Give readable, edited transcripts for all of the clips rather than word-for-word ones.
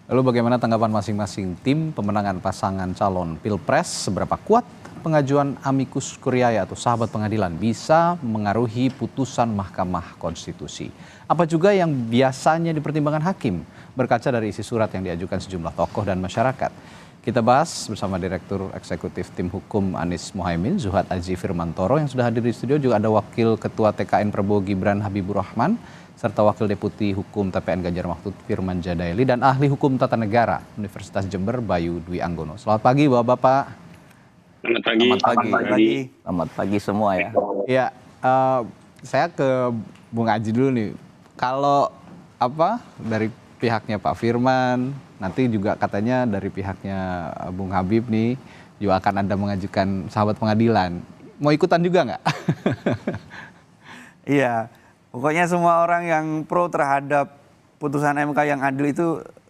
Lalu bagaimana tanggapan masing-masing tim pemenangan pasangan calon Pilpres? Seberapa kuat pengajuan amicus curiae atau sahabat pengadilan bisa mengaruhi putusan Mahkamah Konstitusi? Apa juga yang biasanya dipertimbangkan hakim berkaca dari isi surat yang diajukan sejumlah tokoh dan masyarakat? Kita bahas bersama Direktur Eksekutif Tim Hukum Anies Mohaimin, Zuhad Aji Firmantoro, yang sudah hadir di studio. Juga ada Wakil Ketua TKN Prabowo Gibran Habibur Rahman, serta Wakil Deputi Hukum TPN Ganjar Mahfud Firman Jadaeli, dan Ahli Hukum Tata Negara Universitas Jember Bayu Dwi Anggono. Selamat pagi Bapak-Bapak. Selamat pagi. Selamat pagi. Selamat pagi semua ya. Ya, saya ke Bung Aji dulu nih. Kalau dari pihaknya Pak Firman, nanti juga katanya dari pihaknya Bung Habib nih juga akan ada mengajukan sahabat pengadilan. Mau ikutan juga nggak? Iya, pokoknya semua orang yang pro terhadap putusan MK yang adil itu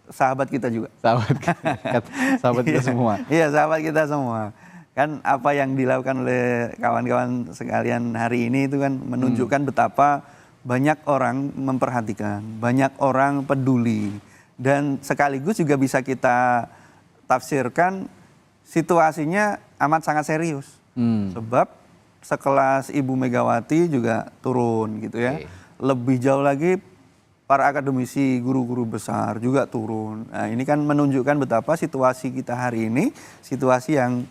sahabat kita juga. Sahabat kita semua. Iya, sahabat kita semua. Kan apa yang dilakukan oleh kawan-kawan sekalian hari ini itu kan menunjukkan betapa banyak orang memperhatikan, banyak orang peduli. Dan sekaligus juga bisa kita tafsirkan situasinya amat sangat serius. Sebab sekelas Ibu Megawati juga turun gitu ya. Lebih jauh lagi para akademisi, guru-guru besar juga turun. Nah, ini kan menunjukkan betapa situasi kita hari ini situasi yang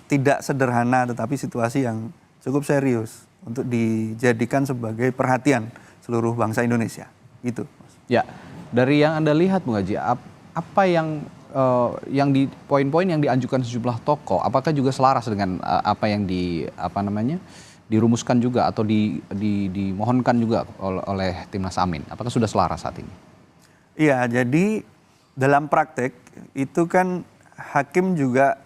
tidak sederhana, tetapi situasi yang cukup serius untuk dijadikan sebagai perhatian seluruh bangsa Indonesia. Gitu. Ya, dari yang Anda lihat Bung Haji, apa yang di poin-poin yang diajukan sejumlah tokoh, apakah juga selaras dengan apa yang dirumuskan juga atau dimohonkan juga oleh Timnas Amin? Apakah sudah selaras saat ini? Iya, jadi dalam praktek itu kan hakim juga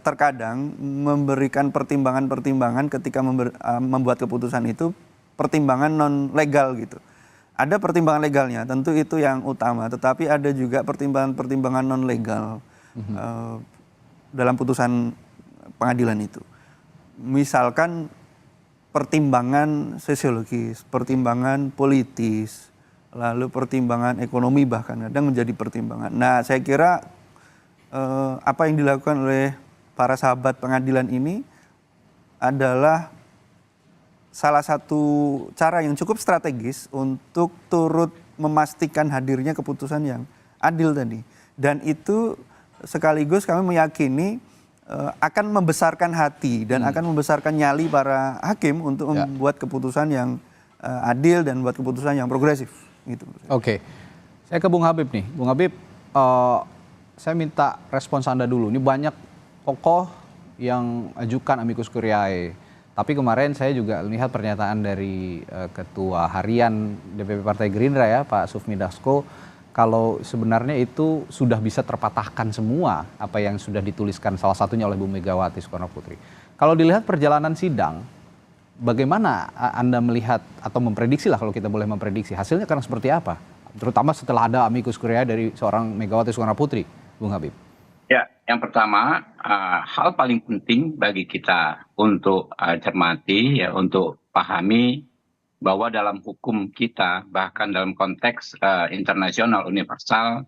terkadang memberikan pertimbangan-pertimbangan ketika membuat keputusan itu, pertimbangan non legal gitu. Ada pertimbangan legalnya, tentu itu yang utama, tetapi ada juga pertimbangan-pertimbangan non legal dalam putusan pengadilan itu. Misalkan pertimbangan sosiologis, pertimbangan politis, lalu pertimbangan ekonomi bahkan kadang menjadi pertimbangan. Nah, saya kira apa yang dilakukan oleh para sahabat pengadilan ini adalah salah satu cara yang cukup strategis untuk turut memastikan hadirnya keputusan yang adil tadi. Dan itu sekaligus kami meyakini akan membesarkan hati dan akan membesarkan nyali para hakim untuk membuat keputusan yang adil dan membuat keputusan yang progresif. Gitu. Oke, saya ke Bung Habib nih. Bung Habib, saya minta respons Anda dulu. Ini banyak tokoh yang ajukan amicus curiae. Tapi kemarin saya juga lihat pernyataan dari Ketua Harian DPP Partai Gerindra ya, Pak Sufmi Dasko, kalau sebenarnya itu sudah bisa terpatahkan semua apa yang sudah dituliskan salah satunya oleh Bu Megawati Soekarno Putri. Kalau dilihat perjalanan sidang, bagaimana Anda melihat atau memprediksi lah, kalau kita boleh memprediksi, hasilnya akan seperti apa? Terutama setelah ada amicus curiae dari seorang Megawati Soekarno Putri, Bung Habib. Ya, yang pertama, hal paling penting bagi kita untuk cermati, ya, untuk pahami bahwa dalam hukum kita, bahkan dalam konteks internasional universal,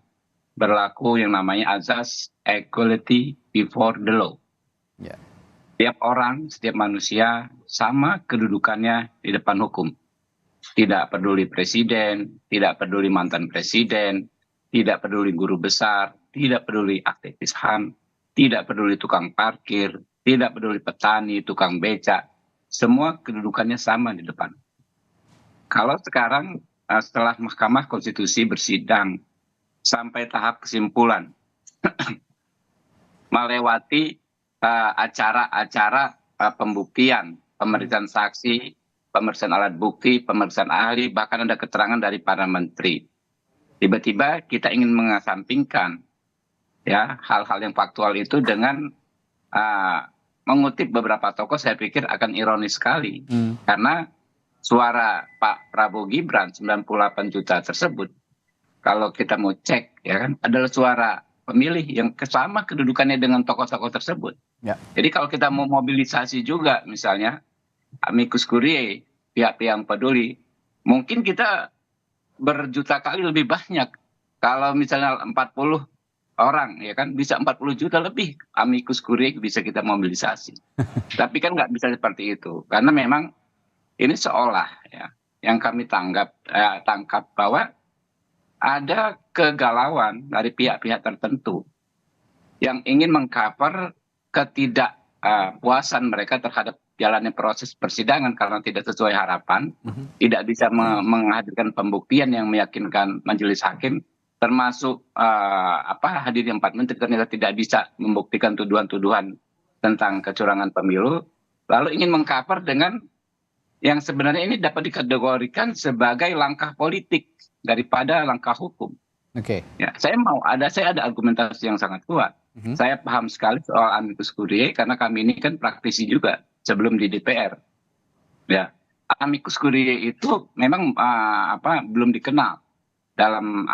berlaku yang namanya azas equality before the law. Ya. Setiap orang, setiap manusia sama kedudukannya di depan hukum. Tidak peduli presiden, tidak peduli mantan presiden, tidak peduli guru besar, tidak peduli aktivis HAM, tidak peduli tukang parkir, tidak peduli petani, tukang becak. Semua kedudukannya sama di depan. Kalau sekarang setelah Mahkamah Konstitusi bersidang sampai tahap kesimpulan, melewati acara-acara pembuktian, pemeriksaan saksi, pemeriksaan alat bukti, pemeriksaan ahli, bahkan ada keterangan dari para menteri. Tiba-tiba kita ingin mengesampingkan ya hal-hal yang faktual itu dengan mengutip beberapa tokoh, saya pikir akan ironis sekali. Karena suara Pak Prabowo Gibran 98 juta tersebut, kalau kita mau cek ya kan, adalah suara pemilih yang sama kedudukannya dengan tokoh-tokoh tersebut. Ya. Jadi kalau kita mau mobilisasi juga misalnya amicus curiae, pihak-pihak yang peduli, mungkin kita berjuta kali lebih banyak Kalau misalnya 40 orang ya kan bisa 40 juta lebih amicus curiae bisa kita mobilisasi. Tapi kan nggak bisa seperti itu karena memang ini seolah ya yang kami tangkap bahwa ada kegalauan dari pihak-pihak tertentu yang ingin mengcover ketidakpuasan mereka terhadap jalannya proses persidangan karena tidak sesuai harapan, tidak bisa menghadirkan pembuktian yang meyakinkan majelis hakim, termasuk hadirnya 4 menteri ternyata tidak bisa membuktikan tuduhan-tuduhan tentang kecurangan pemilu, lalu ingin mengcover dengan yang sebenarnya ini dapat dikategorikan sebagai langkah politik daripada langkah hukum. Oke. Ya, saya ada argumentasi yang sangat kuat. Saya paham sekali soal amicus curiae karena kami ini kan praktisi juga sebelum di DPR. Ya, amicus curiae itu memang belum dikenal dalam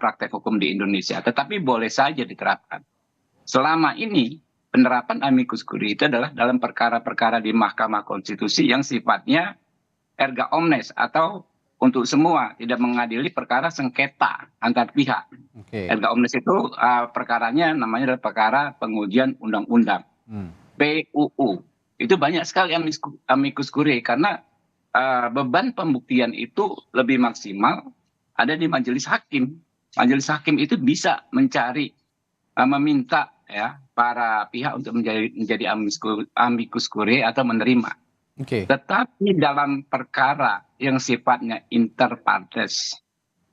praktek hukum di Indonesia, tetapi boleh saja diterapkan. Selama ini penerapan amicus curiae itu adalah dalam perkara-perkara di Mahkamah Konstitusi yang sifatnya erga omnes atau untuk semua, tidak mengadili perkara sengketa antar pihak. Oke. Erga omnes itu perkaranya namanya adalah perkara pengujian undang-undang. PUU. Itu banyak sekali amicus curiae karena beban pembuktian itu lebih maksimal ada di majelis hakim. Majelis hakim itu bisa mencari, meminta ya para pihak untuk menjadi amicus curiae atau menerima. Oke. Tetapi dalam perkara yang sifatnya inter partes,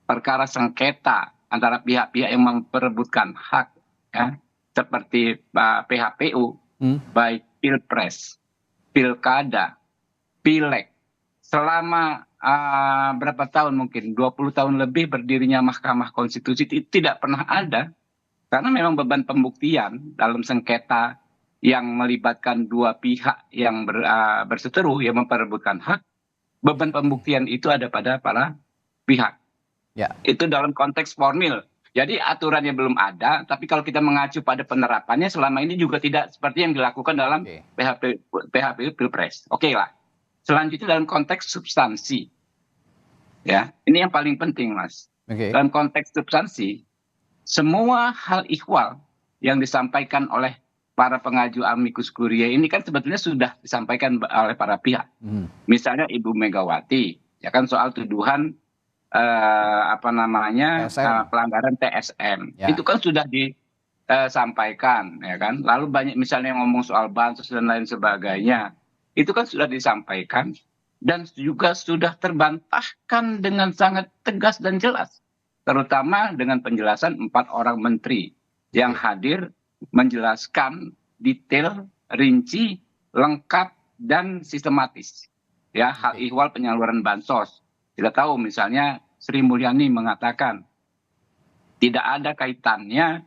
perkara sengketa antara pihak-pihak yang memperebutkan hak, ya, seperti PHPU, baik pilpres, pilkada, pileg, selama berapa tahun mungkin 20 tahun lebih berdirinya Mahkamah Konstitusi tidak pernah ada, karena memang beban pembuktian dalam sengketa yang melibatkan dua pihak yang berseteru yang memperebutkan hak, beban pembuktian itu ada pada para pihak. Ya. Itu dalam konteks formil. Jadi aturannya belum ada, tapi kalau kita mengacu pada penerapannya selama ini juga tidak seperti yang dilakukan dalam PHPU Pilpres. Oke lah. Selanjutnya dalam konteks substansi. Ya, ini yang paling penting, Mas. Dalam konteks substansi, semua hal ihwal yang disampaikan oleh para pengaju amicus curiae ini kan sebetulnya sudah disampaikan oleh para pihak. Misalnya Ibu Megawati, ya kan soal tuduhan pelanggaran TSM. Ya. Itu kan sudah disampaikan, ya kan. Lalu banyak misalnya yang ngomong soal bansos dan lain sebagainya. Itu kan sudah disampaikan dan juga sudah terbantahkan dengan sangat tegas dan jelas. Terutama dengan penjelasan 4 orang menteri yang hadir menjelaskan detail, rinci, lengkap, dan sistematis. Ya, hal ihwal penyaluran bansos. Kita tahu misalnya Sri Mulyani mengatakan tidak ada kaitannya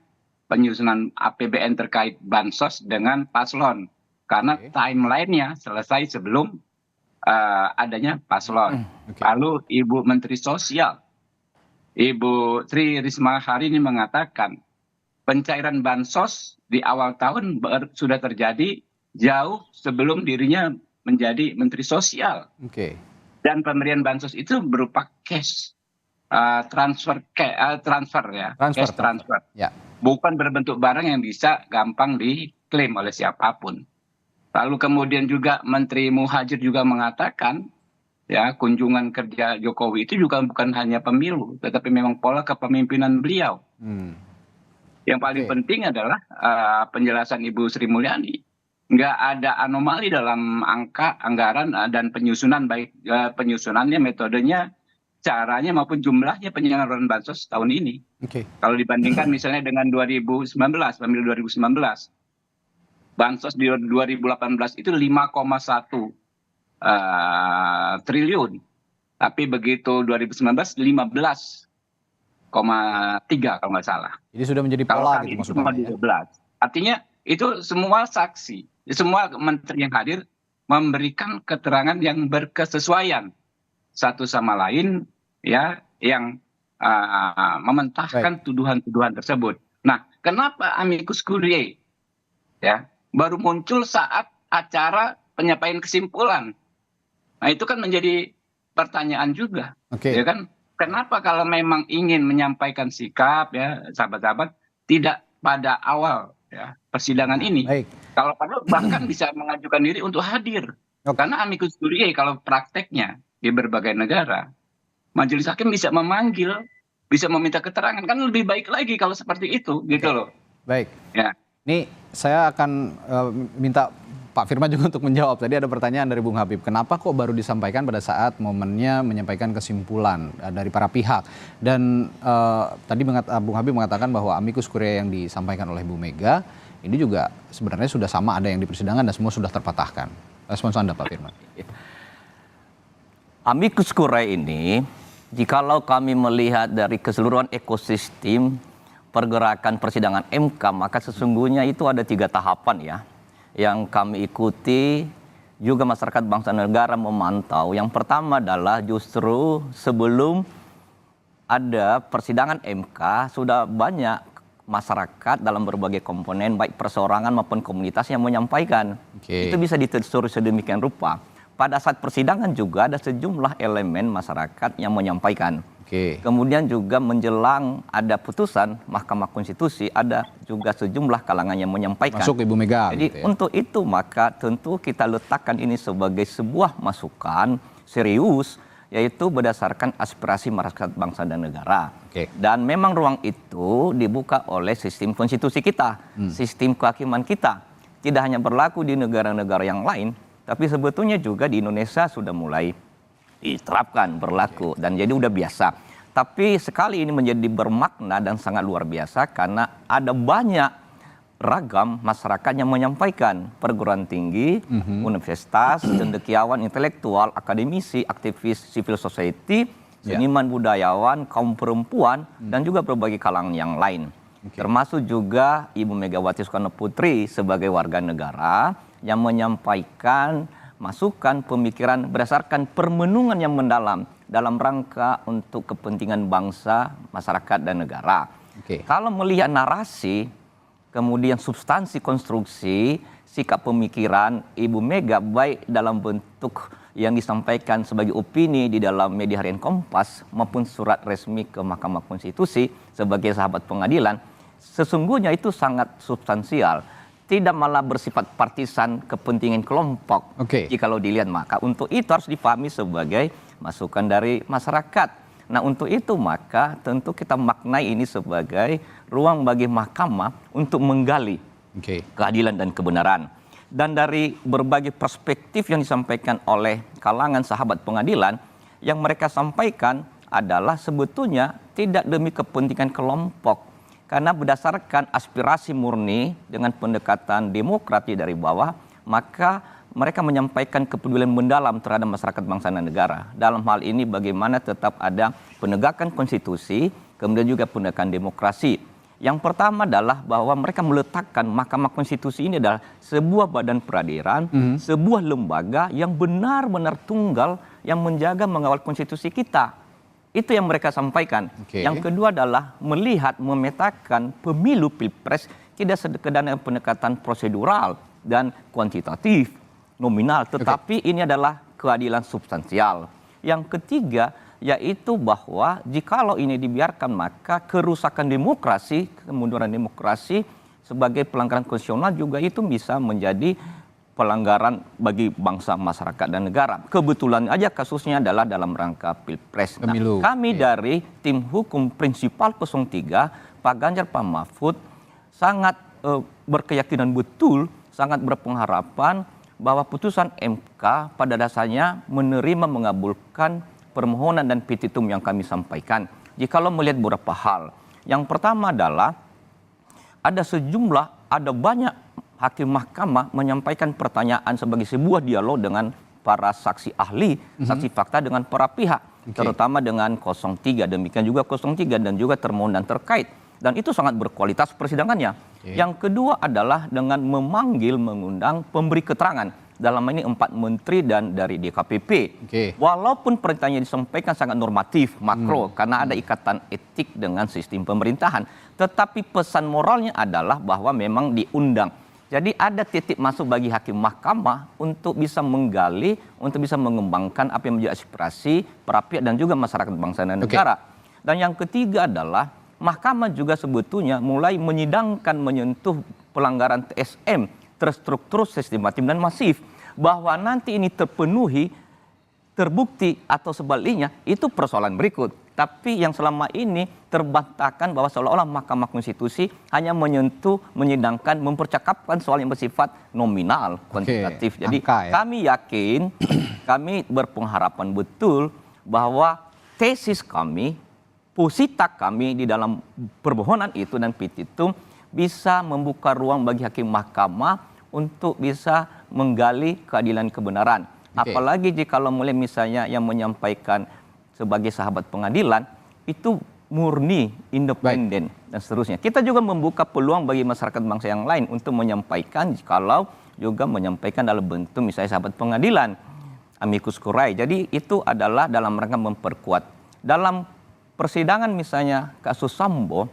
penyusunan APBN terkait bansos dengan paslon. Karena timeline-nya selesai sebelum adanya paslon. Lalu Ibu Menteri Sosial, Ibu Tri Risma hari ini mengatakan pencairan bansos di awal tahun sudah terjadi jauh sebelum dirinya menjadi Menteri Sosial. Dan pemberian bansos itu berupa cash transfer ya, cash transfer. Ya. Bukan berbentuk barang yang bisa gampang diklaim oleh siapapun. Lalu kemudian juga Menteri Muhajir juga mengatakan ya kunjungan kerja Jokowi itu juga bukan hanya pemilu, tetapi memang pola kepemimpinan beliau. Yang paling penting adalah penjelasan Ibu Sri Mulyani. Nggak ada anomali dalam angka, anggaran, dan penyusunan, baik penyusunannya, metodenya, caranya maupun jumlahnya penyaluran bansos tahun ini. Kalau dibandingkan misalnya dengan 2019, pemilu 2019, bansos di 2018 itu 5,1 triliun. Tapi begitu 2019, 15,3 kalau nggak salah. Jadi sudah menjadi pola gitu maksudnya. Ya? Artinya itu semua saksi, semua menteri yang hadir memberikan keterangan yang berkesesuaian satu sama lain, ya, yang mementahkan tuduhan-tuduhan tersebut. Nah, kenapa amicus curiae ya baru muncul saat acara penyampaian kesimpulan? Nah, itu kan menjadi pertanyaan juga, ya kan? kenapa kalau memang ingin menyampaikan sikap ya sahabat-sahabat tidak pada awal ya persidangan ini. Baik. Kalau perlu bahkan bisa mengajukan diri untuk hadir. Oke. Karena amicus curiae kalau prakteknya di berbagai negara, majelis hakim bisa memanggil, bisa meminta keterangan, kan lebih baik lagi kalau seperti itu gitu loh. Baik. Ya. Ini saya akan minta Pak Firman juga untuk menjawab. Tadi ada pertanyaan dari Bung Habib, kenapa kok baru disampaikan pada saat momennya menyampaikan kesimpulan dari para pihak? Dan tadi Bung Habib mengatakan bahwa amicus curiae yang disampaikan oleh Bu Mega ini juga sebenarnya sudah sama ada yang di persidangan dan semua sudah terpatahkan. Respons Anda Pak Firman. Amicus curiae ini, jikalau kami melihat dari keseluruhan ekosistem pergerakan persidangan MK, maka sesungguhnya itu ada 3 tahapan ya yang kami ikuti, juga masyarakat bangsa negara memantau. Yang pertama adalah justru sebelum ada persidangan MK sudah banyak masyarakat dalam berbagai komponen baik perseorangan maupun komunitas yang menyampaikan. Itu bisa ditelusuri sedemikian rupa. Pada saat persidangan juga ada sejumlah elemen masyarakat yang menyampaikan. Kemudian juga menjelang ada putusan Mahkamah Konstitusi ada juga sejumlah kalangan yang menyampaikan. Masuk Ibu Mega. Jadi gitu ya. untuk itu maka tentu kita letakkan ini sebagai sebuah masukan serius, yaitu berdasarkan aspirasi masyarakat bangsa dan negara. Dan memang ruang itu dibuka oleh sistem konstitusi kita, sistem kehakiman kita. Tidak hanya berlaku di negara-negara yang lain, tapi sebetulnya juga di Indonesia sudah mulai diterapkan, berlaku, dan jadi udah biasa. Tapi sekali ini menjadi bermakna dan sangat luar biasa karena ada banyak ragam masyarakat yang menyampaikan, perguruan tinggi, universitas, cendekiawan, intelektual, akademisi, aktivis civil society, seniman budayawan, kaum perempuan, dan juga berbagai kalangan yang lain. Termasuk juga Ibu Megawati Soekarno Putri sebagai warga negara yang menyampaikan masukan pemikiran berdasarkan permenungan yang mendalam dalam rangka untuk kepentingan bangsa, masyarakat, dan negara. Kalau melihat narasi, kemudian substansi konstruksi, sikap pemikiran Ibu Mega baik dalam bentuk yang disampaikan sebagai opini di dalam media harian Kompas maupun surat resmi ke Mahkamah Konstitusi sebagai sahabat pengadilan, sesungguhnya itu sangat substansial. Tidak malah bersifat partisan kepentingan kelompok. Jikalau dilihat, maka untuk itu harus dipahami sebagai masukan dari masyarakat. Nah, untuk itu maka tentu kita maknai ini sebagai ruang bagi mahkamah untuk menggali keadilan dan kebenaran. Dan dari berbagai perspektif yang disampaikan oleh kalangan sahabat pengadilan, yang mereka sampaikan adalah sebetulnya tidak demi kepentingan kelompok. Karena berdasarkan aspirasi murni dengan pendekatan demokrasi dari bawah, maka mereka menyampaikan kepedulian mendalam terhadap masyarakat bangsa dan negara. Dalam hal ini bagaimana tetap ada penegakan konstitusi, kemudian juga penegakan demokrasi. Yang pertama adalah bahwa mereka meletakkan Mahkamah Konstitusi ini adalah sebuah badan peradilan, sebuah lembaga yang benar-benar tunggal yang menjaga mengawal konstitusi kita. Itu yang mereka sampaikan. Yang kedua adalah melihat, memetakan pemilu pilpres tidak sekedar pendekatan prosedural dan kuantitatif, nominal, tetapi ini adalah keadilan substansial. Yang ketiga yaitu bahwa jikalau ini dibiarkan maka kerusakan demokrasi, kemunduran demokrasi sebagai pelanggaran konstitusional juga itu bisa menjadi pelanggaran bagi bangsa, masyarakat, dan negara. Kebetulan aja kasusnya adalah dalam rangka pilpres. Nah, kami dari tim hukum prinsipal 03, Pak Ganjar, Pak Mahfud, sangat berkeyakinan betul, sangat berpengharapan bahwa putusan MK pada dasarnya menerima mengabulkan permohonan dan petitum yang kami sampaikan. Jikalau melihat beberapa hal. Yang pertama adalah ada banyak hakim mahkamah menyampaikan pertanyaan sebagai sebuah dialog dengan para saksi ahli, saksi fakta dengan para pihak, terutama dengan 03, demikian juga 03 dan juga termohon dan terkait. Dan itu sangat berkualitas persidangannya. Yang kedua adalah dengan mengundang pemberi keterangan. Dalam ini 4 menteri dan dari DKPP. Walaupun perintahnya disampaikan sangat normatif, makro, karena ada ikatan etik dengan sistem pemerintahan. Tetapi pesan moralnya adalah bahwa memang diundang Jadi ada titik masuk bagi hakim mahkamah untuk bisa menggali, untuk bisa mengembangkan apa yang menjadi aspirasi para pihak dan juga masyarakat bangsa dan negara. Dan yang ketiga adalah mahkamah juga sebetulnya mulai menyidangkan menyentuh pelanggaran TSM terstruktur, sistematis dan masif. Bahwa nanti ini terpenuhi, terbukti atau sebaliknya itu persoalan berikut. Tapi yang selama ini terbantahkan bahwa seolah-olah Mahkamah Konstitusi hanya menyentuh, menyidangkan, mempercakapkan soal yang bersifat nominal, kuantitatif. Jadi kami yakin, kami berpengharapan betul bahwa tesis kami, posita kami di dalam permohonan itu dan petitum bisa membuka ruang bagi hakim mahkamah untuk bisa menggali keadilan kebenaran. Apalagi jika mulai misalnya yang menyampaikan sebagai sahabat pengadilan itu murni, independen dan seterusnya. Kita juga membuka peluang bagi masyarakat bangsa yang lain untuk menyampaikan kalau juga menyampaikan dalam bentuk misalnya sahabat pengadilan, amicus curiae. Jadi itu adalah dalam rangka memperkuat. Dalam persidangan misalnya kasus Sambo,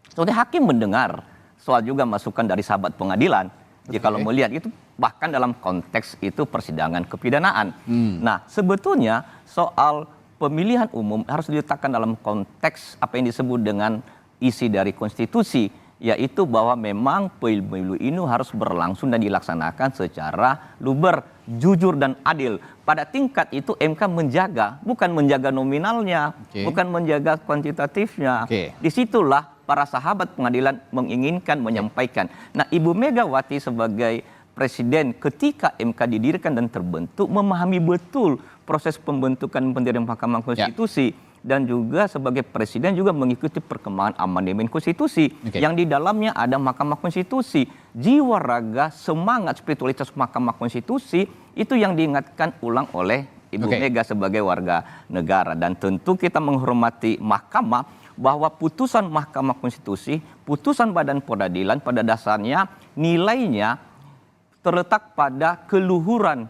sebenarnya hakim mendengar soal juga masukan dari sahabat pengadilan. Jadi kalau melihat itu bahkan dalam konteks itu persidangan kepidanaan. Nah, sebetulnya soal pemilihan umum harus diletakkan dalam konteks apa yang disebut dengan isi dari konstitusi, yaitu bahwa memang pemilu ini harus berlangsung dan dilaksanakan secara luber, jujur dan adil. Pada tingkat itu MK menjaga, bukan menjaga nominalnya, bukan menjaga kuantitatifnya. Disitulah para sahabat pengadilan menginginkan menyampaikan. Nah, Ibu Megawati sebagai presiden ketika MK didirikan dan terbentuk memahami betul proses pembentukan pendirian Mahkamah Konstitusi dan juga sebagai presiden juga mengikuti perkembangan amandemen konstitusi yang di dalamnya ada Mahkamah Konstitusi. Jiwa raga semangat spiritualitas Mahkamah Konstitusi itu yang diingatkan ulang oleh Ibu Mega sebagai warga negara, dan tentu kita menghormati mahkamah bahwa putusan Mahkamah Konstitusi, putusan Badan Peradilan pada dasarnya nilainya terletak pada keluhuran,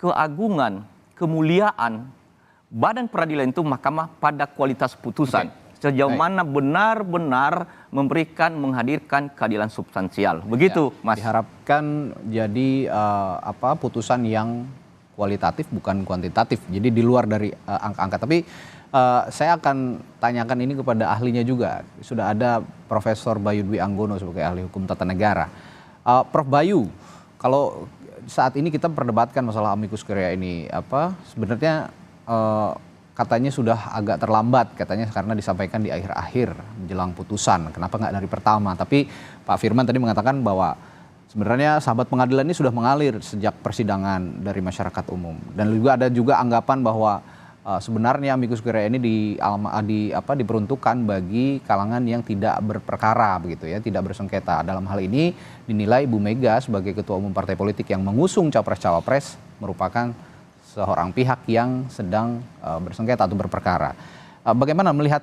keagungan, kemuliaan Badan Peradilan itu mahkamah pada kualitas putusan. Sejauh mana benar-benar memberikan, menghadirkan keadilan substansial. Begitu, Mas. Diharapkan jadi putusan yang kualitatif bukan kuantitatif. Jadi di luar dari angka-angka. Tapi saya akan tanyakan ini kepada ahlinya juga. Sudah ada Profesor Bayu Dwi Anggono sebagai ahli hukum tata negara. Prof Bayu, kalau saat ini kita memperdebatkan masalah amicus curiae ini, sebenarnya katanya sudah agak terlambat katanya karena disampaikan di akhir-akhir menjelang putusan. Kenapa nggak dari pertama? Tapi Pak Firman tadi mengatakan bahwa sebenarnya sahabat pengadilan ini sudah mengalir sejak persidangan dari masyarakat umum. Dan juga ada juga anggapan bahwa sebenarnya amicus curiae ini diperuntukkan bagi kalangan yang tidak berperkara begitu ya, tidak bersengketa. Dalam hal ini dinilai Bu Mega sebagai ketua umum partai politik yang mengusung capres-cawapres merupakan seorang pihak yang sedang bersengketa atau berperkara. Bagaimana melihat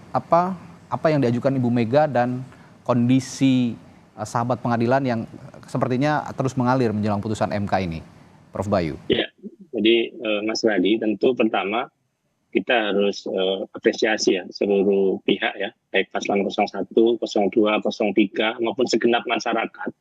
apa yang diajukan Ibu Mega dan kondisi sahabat pengadilan yang sepertinya terus mengalir menjelang putusan MK ini, Prof Bayu? Ya, jadi Mas Radi, tentu pertama kita harus apresiasi ya seluruh pihak ya, baik paslon 01, 02, 03 maupun segenap masyarakat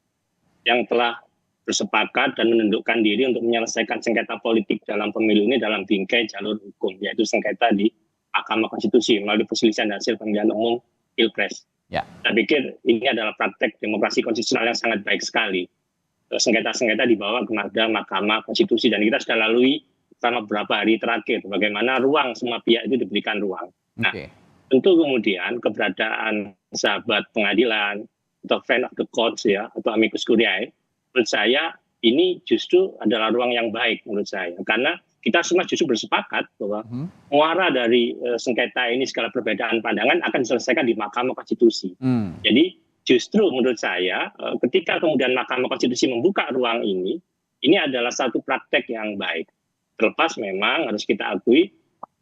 yang telah bersepakat dan menundukkan diri untuk menyelesaikan sengketa politik dalam pemilu ini dalam bingkai jalur hukum, yaitu sengketa di Mahkamah Konstitusi melalui perselisihan hasil pemilihan umum Pilpres. Saya pikir ini adalah praktek demokrasi konstitusional yang sangat baik sekali. Sengketa-sengketa dibawa kepada Mahkamah Konstitusi dan kita sudah lalui selama beberapa hari terakhir bagaimana ruang semua pihak itu diberikan ruang. Nah, tentu kemudian keberadaan sahabat pengadilan atau friend of the courts ya atau amicus curiae, menurut saya ini justru adalah ruang yang baik menurut saya, karena kita semua justru bersepakat bahwa muara dari sengketa ini segala perbedaan pandangan akan diselesaikan di Mahkamah Konstitusi. Jadi justru menurut saya ketika kemudian Mahkamah Konstitusi membuka ruang ini adalah satu praktek yang baik. Terlepas memang harus kita akui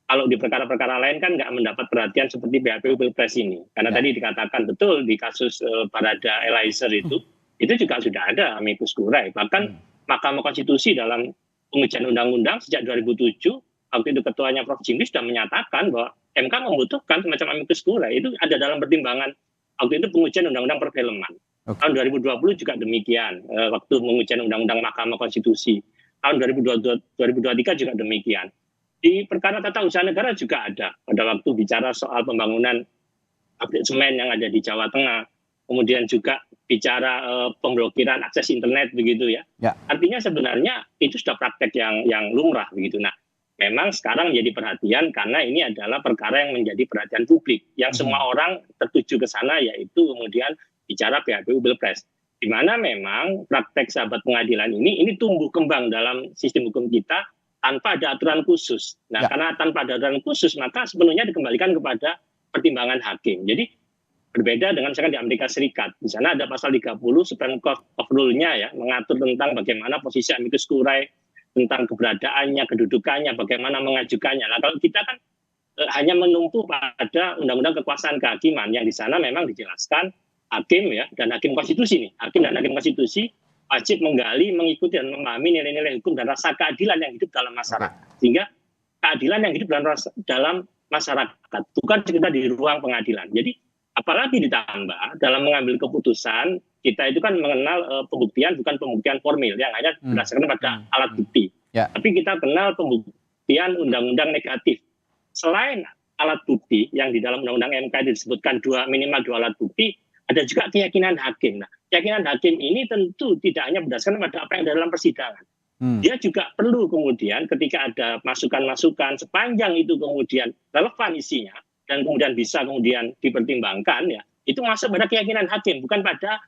kalau di perkara-perkara lain kan nggak mendapat perhatian seperti PHPU Pilpres ini, karena tadi dikatakan betul di kasus Barada Eliezer itu juga sudah ada amicus curiae. Bahkan Mahkamah Konstitusi dalam pengujian undang-undang sejak 2007, waktu itu ketuanya Prof Jimli sudah menyatakan bahwa MK membutuhkan semacam amicus curiae. Itu ada dalam pertimbangan waktu itu pengujian undang-undang perfilman. Tahun 2020 juga demikian, waktu pengujian Undang-Undang Mahkamah Konstitusi. Tahun 2023 juga demikian. Di perkara tata usaha negara juga ada. Pada waktu bicara soal pembangunan pabrik semen yang ada di Jawa Tengah, kemudian juga bicara pemblokiran akses internet begitu ya. Artinya sebenarnya itu sudah praktek yang lumrah begitu. Nah, memang sekarang menjadi perhatian karena ini adalah perkara yang menjadi perhatian publik, yang semua orang tertuju ke sana, yaitu kemudian bicara PHPU Pilpres, di mana memang praktek sahabat pengadilan ini tumbuh kembang dalam sistem hukum kita tanpa ada aturan khusus. Nah, karena tanpa ada aturan khusus, maka sepenuhnya dikembalikan kepada pertimbangan hakim. Jadi berbeda dengan misalkan di Amerika Serikat. Di sana ada pasal 30 Supreme Court of Rule-nya ya, mengatur tentang bagaimana posisi amicus curiae, tentang keberadaannya, kedudukannya, bagaimana mengajukannya. Nah, kalau kita kan hanya menumpu pada undang-undang kekuasaan kehakiman yang di sana memang dijelaskan hakim ya dan hakim konstitusi nih. Hakim dan hakim konstitusi wajib menggali, mengikuti dan memahami nilai-nilai hukum dan rasa keadilan yang hidup dalam masyarakat. Sehingga keadilan yang hidup dalam masyarakat bukan sekedar di ruang pengadilan. Jadi apalagi ditambah dalam mengambil keputusan, kita itu kan mengenal pembuktian bukan pembuktian formil yang hanya berdasarkan pada alat bukti. Tapi kita kenal pembuktian undang-undang negatif. Selain alat bukti yang di dalam undang-undang MK disebutkan minimal 2 alat bukti, ada juga keyakinan hakim. Nah, keyakinan hakim ini tentu tidak hanya berdasarkan pada apa yang ada dalam persidangan. Dia juga perlu kemudian ketika ada masukan-masukan sepanjang itu kemudian relevan isinya dan kemudian bisa kemudian dipertimbangkan ya, itu masuk pada keyakinan hakim bukan pada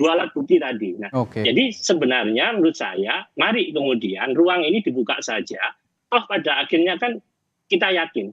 2 alat bukti tadi. Nah, jadi sebenarnya menurut saya mari kemudian ruang ini dibuka saja. Pada akhirnya kan kita yakin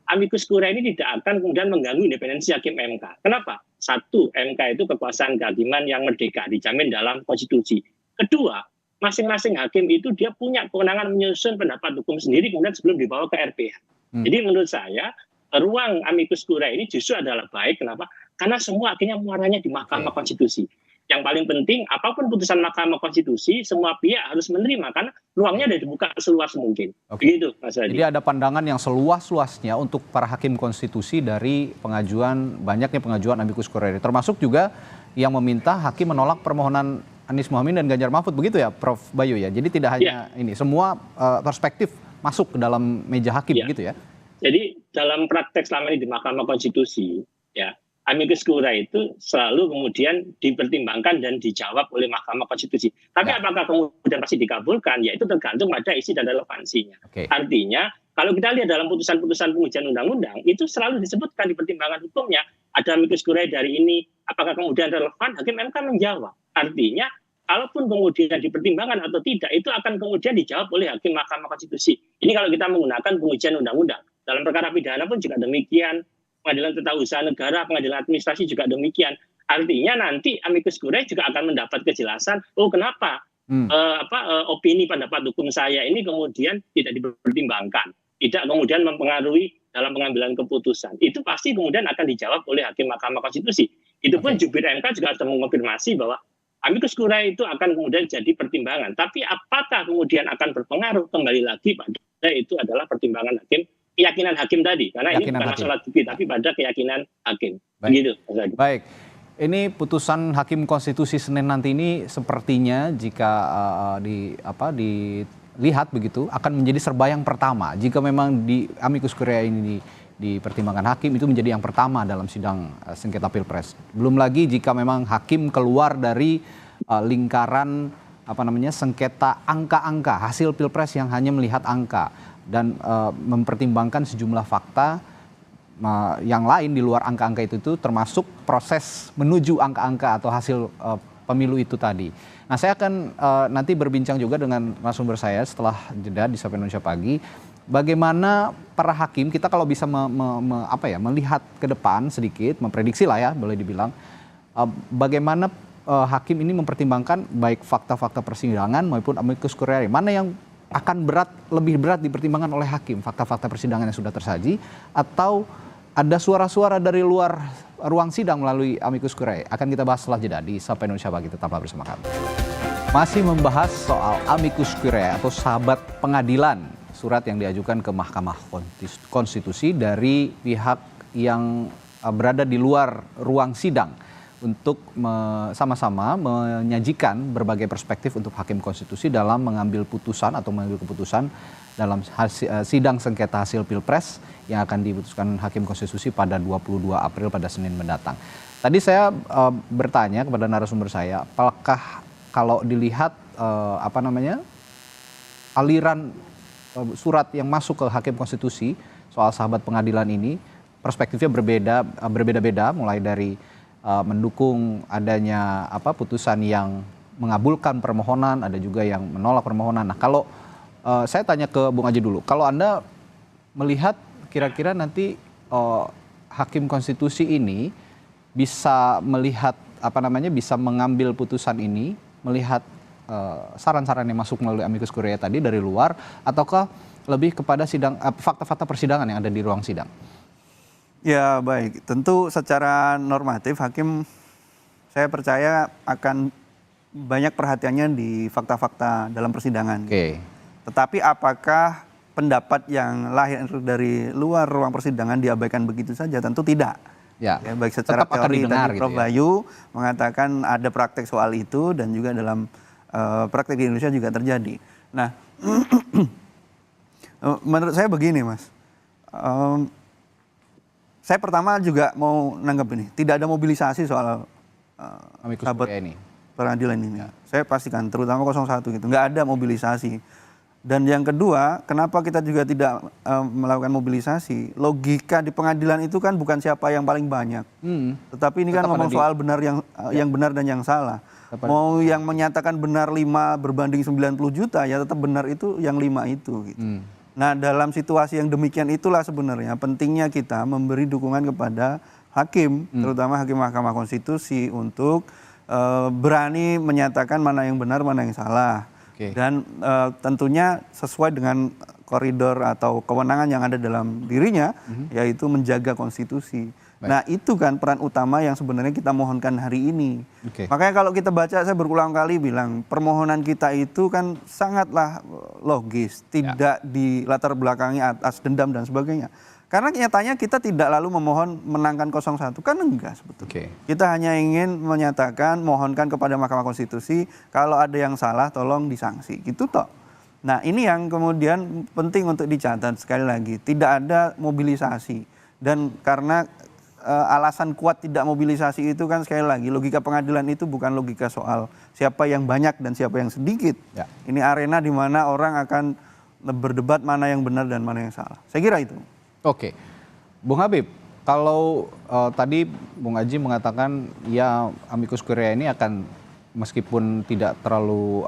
amicus curiae ini tidak akan kemudian mengganggu independensi hakim MK. Kenapa? Satu, MK itu kekuasaan kehakiman yang merdeka, dijamin dalam konstitusi. Kedua, masing-masing hakim itu dia punya kewenangan menyusun pendapat hukum sendiri kemudian sebelum dibawa ke RPH. Jadi menurut saya ruang amicus curiae ini justru adalah baik. Kenapa? Karena semua akhirnya muaranya di Mahkamah Konstitusi. Yang paling penting, apapun putusan Mahkamah Konstitusi, semua pihak harus menerima karena ruangnya sudah dibuka seluas mungkin. Begitu, Mas Hadi. Jadi ada pandangan yang seluas-luasnya untuk para hakim konstitusi dari banyaknya pengajuan amicus curiae, termasuk juga yang meminta hakim menolak permohonan Anies Mohaimin dan Ganjar Mahfud, begitu ya, Prof. Bayu ya. Jadi tidak hanya ini, semua perspektif masuk ke dalam meja hakim, begitu ya. Jadi dalam praktek selama ini di Mahkamah Konstitusi, ya, amicus curiae itu selalu kemudian dipertimbangkan dan dijawab oleh Mahkamah Konstitusi. Tapi apakah kemudian pasti dikabulkan? Ya itu tergantung pada isi dan relevansinya. Artinya kalau kita lihat dalam putusan-putusan pengujian undang-undang itu selalu disebutkan di pertimbangan hukumnya ada amicus curiae dari ini. Apakah kemudian relevan? Hakim MK menjawab. Artinya kalaupun kemudian dipertimbangkan atau tidak itu akan kemudian dijawab oleh hakim Mahkamah Konstitusi. Ini kalau kita menggunakan pengujian undang-undang. Dalam perkara pidana pun juga demikian. Pengadilan tata usaha negara, pengadilan administrasi juga demikian. Artinya nanti amicus curiae juga akan mendapat kejelasan, kenapa opini pendapat hukum saya ini kemudian tidak dipertimbangkan, tidak kemudian mempengaruhi dalam pengambilan keputusan. Itu pasti kemudian akan dijawab oleh hakim Mahkamah Konstitusi. Itu pun jubir MK juga harus mengonfirmasi bahwa amicus curiae itu akan kemudian jadi pertimbangan. Tapi apakah kemudian akan berpengaruh kembali lagi pada itu adalah pertimbangan hakim, keyakinan hakim tadi, karena ini bukan masalah bukti tapi pada keyakinan hakim. Begitu. Baik. Ini putusan Hakim Konstitusi Senin nanti ini sepertinya jika dilihat begitu akan menjadi serbayang pertama. Jika memang di amicus curiae ini dipertimbangkan hakim, itu menjadi yang pertama dalam sidang sengketa Pilpres. Belum lagi jika memang hakim keluar dari lingkaran sengketa angka-angka hasil Pilpres yang hanya melihat angka dan mempertimbangkan sejumlah fakta yang lain di luar angka-angka itu termasuk proses menuju angka-angka atau hasil pemilu itu tadi. Nah, saya akan nanti berbincang juga dengan narasumber saya setelah jeda di Sapa Indonesia Pagi. Bagaimana para hakim kita kalau bisa melihat ke depan sedikit, memprediksi lah ya boleh dibilang, bagaimana hakim ini mempertimbangkan baik fakta-fakta persidangan maupun amicus curiae, mana yang akan lebih berat dipertimbangkan oleh hakim, fakta-fakta persidangan yang sudah tersaji atau ada suara-suara dari luar ruang sidang melalui amicus curiae. Akan kita bahas setelah jeda di Sapa Indonesia Pagi, tetaplah bersama kami. Masih membahas soal amicus curiae atau sahabat pengadilan, surat yang diajukan ke Mahkamah Konstitusi dari pihak yang berada di luar ruang sidang. untuk sama-sama menyajikan berbagai perspektif untuk hakim konstitusi dalam mengambil putusan atau mengambil keputusan dalam sidang sengketa hasil Pilpres yang akan diputuskan hakim konstitusi pada 22 April pada Senin mendatang. Tadi saya bertanya kepada narasumber saya, apakah kalau dilihat aliran surat yang masuk ke hakim konstitusi soal sahabat pengadilan ini perspektifnya berbeda-beda, mulai dari mendukung adanya putusan yang mengabulkan permohonan, ada juga yang menolak permohonan. Nah, kalau saya tanya ke Bung Aji dulu, kalau Anda melihat kira-kira nanti hakim konstitusi ini bisa melihat bisa mengambil putusan ini, melihat saran-saran yang masuk melalui amicus curiae tadi dari luar, ataukah lebih kepada fakta-fakta persidangan yang ada di ruang sidang? Ya baik, tentu secara normatif hakim saya percaya akan banyak perhatiannya di fakta-fakta dalam persidangan. Oke. Tetapi apakah pendapat yang lahir dari luar ruang persidangan diabaikan begitu saja? Tentu tidak. Ya, Baik secara tetap akan teori didengar tadi gitu Prof. ya. Bayu mengatakan ada praktek soal itu dan juga dalam praktek di Indonesia juga terjadi. Nah, menurut saya begini Mas, saya pertama juga mau nanggap ini, tidak ada mobilisasi soal Amicus sahabat curiae ini. peradilan ini. Saya pastikan, terutama 01 gitu, nggak ada mobilisasi. Dan yang kedua, kenapa kita juga tidak melakukan mobilisasi? Logika di pengadilan itu kan bukan siapa yang paling banyak, tetapi ini kan Tetap ngomong ada soal benar yang benar dan yang salah. Mau yang menyatakan benar 5 berbanding 90 juta, ya tetap benar itu yang 5 itu. Gitu. Nah, dalam situasi yang demikian itulah sebenarnya pentingnya kita memberi dukungan kepada hakim, terutama hakim Mahkamah Konstitusi untuk berani menyatakan mana yang benar, mana yang salah. Oke. Dan tentunya sesuai dengan koridor atau kewenangan yang ada dalam dirinya, yaitu menjaga konstitusi. Baik. Nah, itu kan peran utama yang sebenarnya kita mohonkan hari ini. Oke. Makanya kalau kita baca, saya berulang kali bilang, permohonan kita itu kan sangatlah logis, tidak dilatar belakangi atas dendam dan sebagainya. Karena nyatanya kita tidak lalu memohon menangkan 01, kan enggak sebetulnya. Oke. Kita hanya ingin menyatakan, mohonkan kepada Mahkamah Konstitusi, kalau ada yang salah tolong disangsi, gitu toh. Nah, ini yang kemudian penting untuk dicatat sekali lagi, tidak ada mobilisasi. Dan karena alasan kuat tidak mobilisasi itu kan sekali lagi, logika pengadilan itu bukan logika soal siapa yang banyak dan siapa yang sedikit. Ya. Ini arena di mana orang akan berdebat mana yang benar dan mana yang salah. Saya kira itu. Oke, Bung Habib, kalau tadi Bung Aji mengatakan ya amicus curiae ini akan meskipun tidak terlalu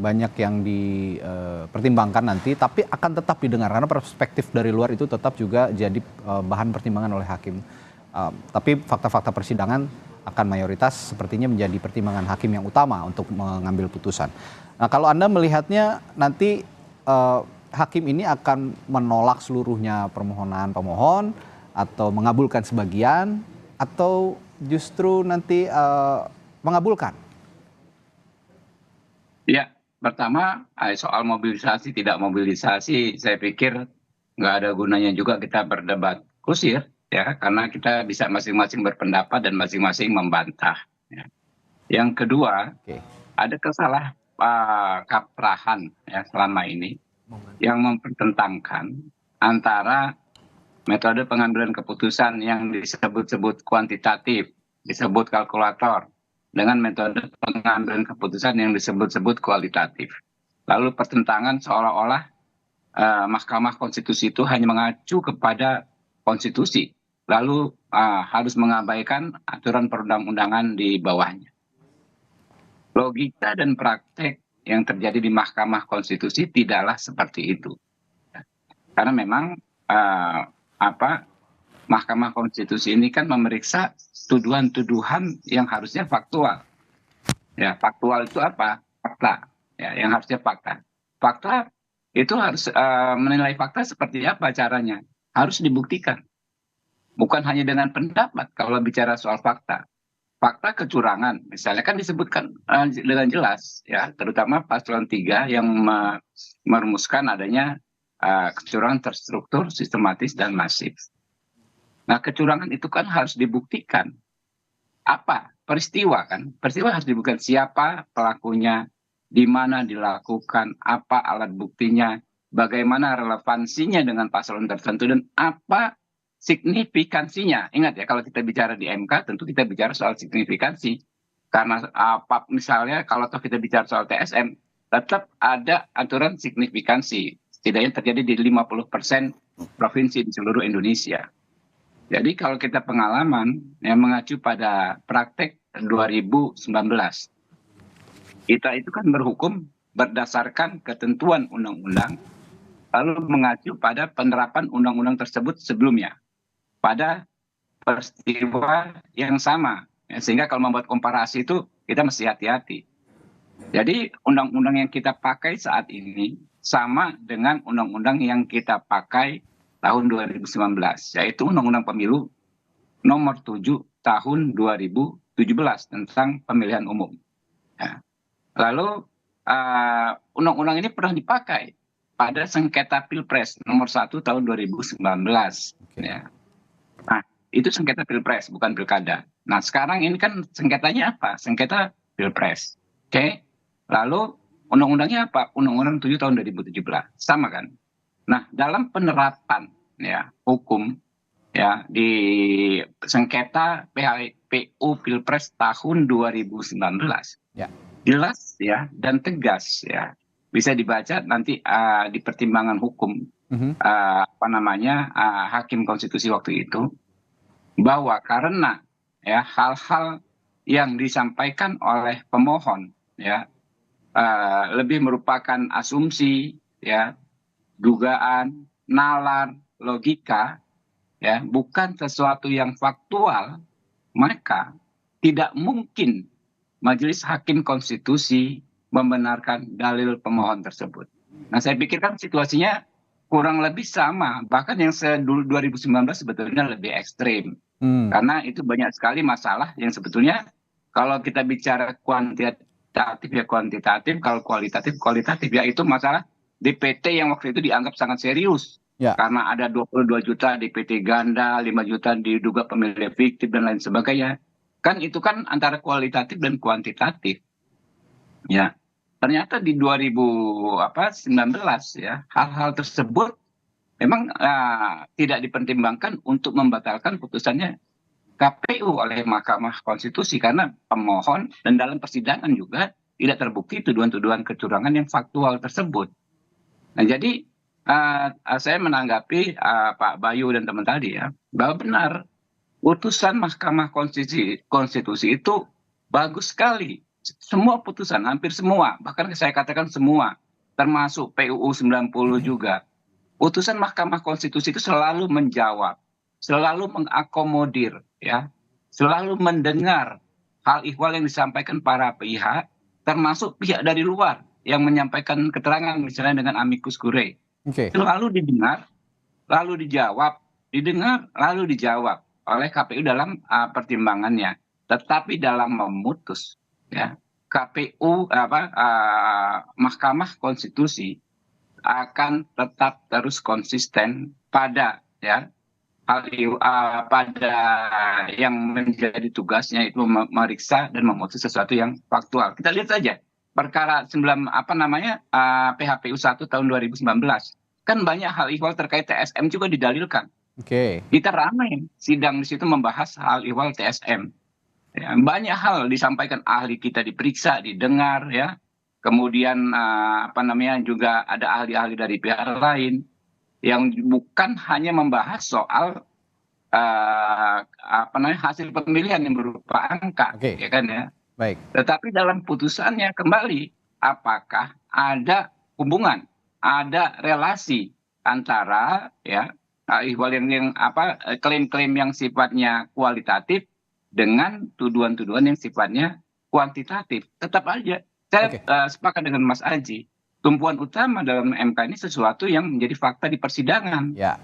banyak yang dipertimbangkan nanti, tapi akan tetap didengar karena perspektif dari luar itu tetap juga jadi bahan pertimbangan oleh hakim. Tapi fakta-fakta persidangan akan mayoritas sepertinya menjadi pertimbangan hakim yang utama untuk mengambil putusan. Nah, kalau Anda melihatnya nanti hakim ini akan menolak seluruhnya permohonan pemohon atau mengabulkan sebagian atau justru nanti mengabulkan? Ya, pertama soal mobilisasi tidak mobilisasi, saya pikir nggak ada gunanya juga kita berdebat kusir, ya, karena kita bisa masing-masing berpendapat dan masing-masing membantah. Ya. Yang kedua, ada kaprahan ya selama ini yang mempertentangkan antara metode pengambilan keputusan yang disebut-sebut kuantitatif, disebut kalkulator, dengan metode pengambilan keputusan yang disebut-sebut kualitatif. Lalu pertentangan seolah-olah Mahkamah Konstitusi itu hanya mengacu kepada konstitusi, lalu harus mengabaikan aturan perundang-undangan di bawahnya. Logika dan praktek yang terjadi di Mahkamah Konstitusi tidaklah seperti itu. Karena memang Mahkamah Konstitusi ini kan memeriksa tuduhan-tuduhan yang harusnya faktual. Ya, faktual itu apa? Fakta. Ya, yang harusnya fakta. Fakta itu harus menilai fakta seperti apa caranya? Harus dibuktikan. Bukan hanya dengan pendapat kalau bicara soal fakta. Fakta kecurangan, misalnya kan disebutkan dengan jelas, ya, terutama paslon 3 yang merumuskan adanya kecurangan terstruktur, sistematis, dan masif. Nah, kecurangan itu kan harus dibuktikan. apa peristiwa kan? Peristiwa harus dibuktikan siapa pelakunya, di mana dilakukan, apa alat buktinya, bagaimana relevansinya dengan paslon tertentu dan apa signifikansinya. Ingat ya, kalau kita bicara di MK tentu kita bicara soal signifikansi. Karena apa misalnya kalau toh kita bicara soal TSM, tetap ada aturan signifikansi. Setidaknya terjadi di 50% provinsi di seluruh Indonesia. Jadi kalau kita pengalaman yang mengacu pada praktek 2019, kita itu kan berhukum berdasarkan ketentuan undang-undang, lalu mengacu pada penerapan undang-undang tersebut sebelumnya pada peristiwa yang sama. Ya, sehingga kalau membuat komparasi itu kita mesti hati-hati. Jadi undang-undang yang kita pakai saat ini sama dengan undang-undang yang kita pakai tahun 2019, yaitu Undang-Undang Pemilu nomor 7 tahun 2017 tentang pemilihan umum. Ya. Lalu undang-undang ini pernah dipakai pada sengketa Pilpres nomor 1 tahun 2019. Ya. Nah, itu sengketa Pilpres, bukan pilkada. Nah, sekarang ini kan sengketanya apa? Sengketa Pilpres. Oke. Lalu undang-undangnya apa? Undang-undang 7 tahun 2017. Sama kan? Nah, dalam penerapan ya hukum ya di sengketa PHPU Pilpres tahun 2019. Ya. Jelas ya dan tegas ya. Bisa dibaca nanti di pertimbangan hukum hakim konstitusi waktu itu, bahwa karena ya hal-hal yang disampaikan oleh pemohon ya lebih merupakan asumsi ya, dugaan, nalar, logika ya, bukan sesuatu yang faktual, maka tidak mungkin Majelis Hakim Konstitusi membenarkan dalil pemohon tersebut. Nah, saya pikir kan situasinya kurang lebih sama, bahkan yang 2019 sebetulnya lebih ekstrim. Karena itu banyak sekali masalah yang sebetulnya kalau kita bicara kuantitatif ya kuantitatif, kalau kualitatif kualitatif, ya itu masalah DPT yang waktu itu dianggap sangat serius. Ya. Karena ada 22 juta DPT ganda, 5 juta diduga pemilih fiktif dan lain sebagainya. Kan itu kan antara kualitatif dan kuantitatif. Ya. Ternyata di 2019 ya, hal-hal tersebut memang tidak dipertimbangkan untuk membatalkan putusannya KPU oleh Mahkamah Konstitusi, karena pemohon dan dalam persidangan juga tidak terbukti tuduhan-tuduhan kecurangan yang faktual tersebut. Nah, jadi saya menanggapi Pak Bayu dan teman tadi ya, bahwa benar putusan Mahkamah Konstitusi itu bagus sekali. Semua putusan, hampir semua, bahkan saya katakan semua, termasuk PUU 90 juga. Putusan Mahkamah Konstitusi itu selalu menjawab, selalu mengakomodir, ya, selalu mendengar hal ihwal yang disampaikan para pihak, termasuk pihak dari luar yang menyampaikan keterangan misalnya dengan amicus curiae. Selalu didengar, lalu dijawab, didengar, lalu dijawab oleh KPU dalam pertimbangannya. Tetapi dalam memutus, ya, KPU Mahkamah Konstitusi akan tetap terus konsisten pada ya pada yang menjadi tugasnya itu memeriksa dan memutus sesuatu yang faktual. Kita lihat saja perkara PHPU 1 tahun 2019. Kan banyak hal ihwal terkait TSM juga didalilkan. Kita ramai sidang di situ membahas hal ihwal TSM. Ya, banyak hal disampaikan, ahli kita diperiksa, didengar ya. Kemudian juga ada ahli-ahli dari pihak lain yang bukan hanya membahas soal hasil pemilihan yang berupa angka, ya kan ya. Baik. Tetapi dalam putusannya kembali, apakah ada hubungan, ada relasi antara ya klaim-klaim yang sifatnya kualitatif dengan tuduhan-tuduhan yang sifatnya kuantitatif. Tetap aja saya sepakat dengan Mas Aji, tumpuan utama dalam MK ini sesuatu yang menjadi fakta di persidangan. Ya.